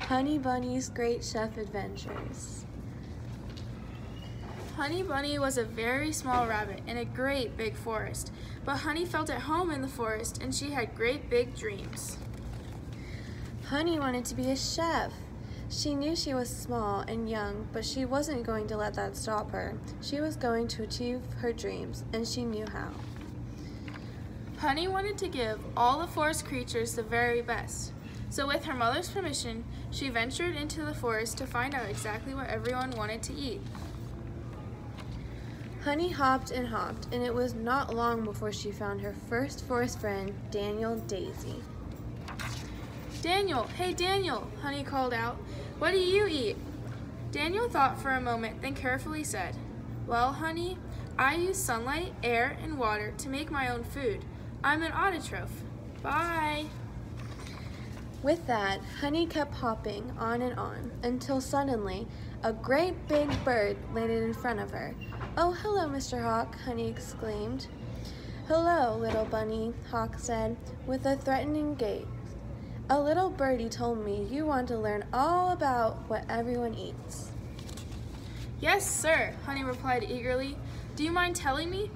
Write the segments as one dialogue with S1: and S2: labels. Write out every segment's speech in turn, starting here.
S1: Honey Bunny's Great Chef Adventures.
S2: Honey Bunny was a very small rabbit in a great big forest, but Honey felt at home in the forest and she had great big dreams.
S1: Honey wanted to be a chef. She knew she was small and young, but she wasn't going to let that stop her. She was going to achieve her dreams, and she knew how.
S2: Honey wanted to give all the forest creatures the very best. So with her mother's permission, she ventured into the forest to find out exactly what everyone wanted to eat.
S1: Honey hopped, and it was not long before she found her first forest friend, Daniel Daisy.
S2: Daniel, hey Daniel, Honey called out. What do you eat? Daniel thought for a moment, then carefully said, Well, Honey, I use sunlight, air, and water to make my own food. I'm an autotroph. Bye.
S1: With that, Honey kept hopping on and on until suddenly a great big bird landed in front of her. Oh, hello, Mr. Hawk, Honey exclaimed. Hello, little bunny, Hawk said, with a threatening gaze. A little birdie told me you want to learn all about what everyone eats.
S2: Yes, sir, Honey replied eagerly. Do you mind telling me?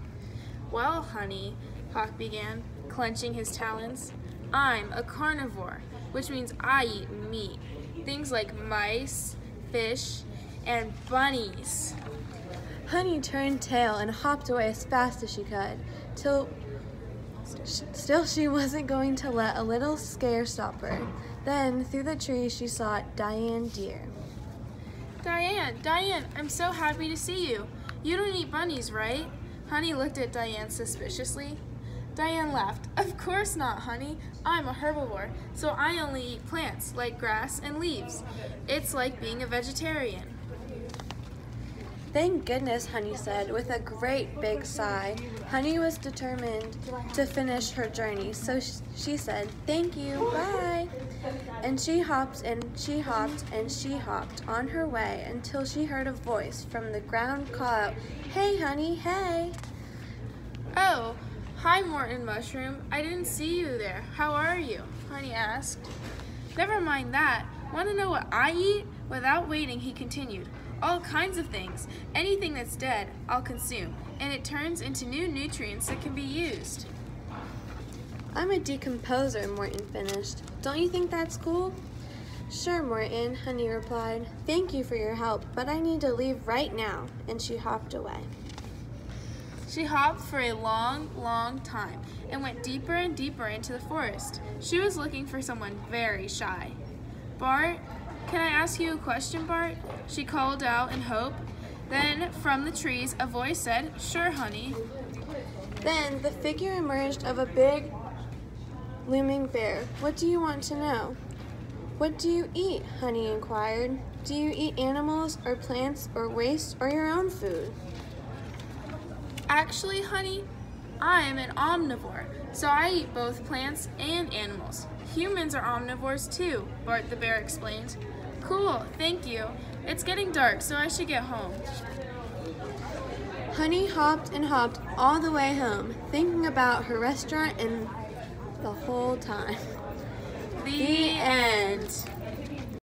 S2: Well, Honey, Hawk began, clenching his talons, I'm a carnivore, which means I eat meat. Things like mice, fish, and bunnies.
S1: Honey turned tail and hopped away as fast as she could, Still she wasn't going to let a little scare stop her. Then, through the trees, she saw Diane Deer.
S2: Diane, I'm so happy to see you. You don't eat bunnies, right? Honey looked at Diane suspiciously. Diane laughed. Of course not, Honey. I'm a herbivore, so I only eat plants, like grass and leaves. It's like being a vegetarian.
S1: Thank goodness, Honey said, with a great big sigh. Honey was determined to finish her journey, so she said, Thank you, bye. And she hopped and she hopped and she hopped on her way until she heard a voice from the ground call out, Hey, Honey, hey.
S2: Oh, hi, Morton Mushroom. I didn't see you there. How are you? Honey asked. Never mind that. Want to know what I eat? Without waiting, he continued. All kinds of things. Anything that's dead, I'll consume, and it turns into new nutrients that can be used.
S1: I'm a decomposer, Morton finished. Don't you think that's cool? Sure, Morton, Honey replied. Thank you for your help, but I need to leave right now, and she hopped away.
S2: She hopped for a long, long time and went deeper and deeper into the forest. She was looking for someone very shy. Bart, can I ask you a question, Bart? She called out in hope. Then, from the trees, a voice said, Sure, Honey.
S1: Then the figure emerged of a big, looming bear. What do you want to know? What do you eat? Honey inquired. Do you eat animals or plants or waste or your own food?
S2: Actually, Honey, I am an omnivore, so I eat both plants and animals. Humans are omnivores too, Bart the bear explained. Cool, thank you. It's getting dark, so I should get home.
S1: Honey hopped and hopped all the way home, thinking about her restaurant and the whole time.
S2: The end.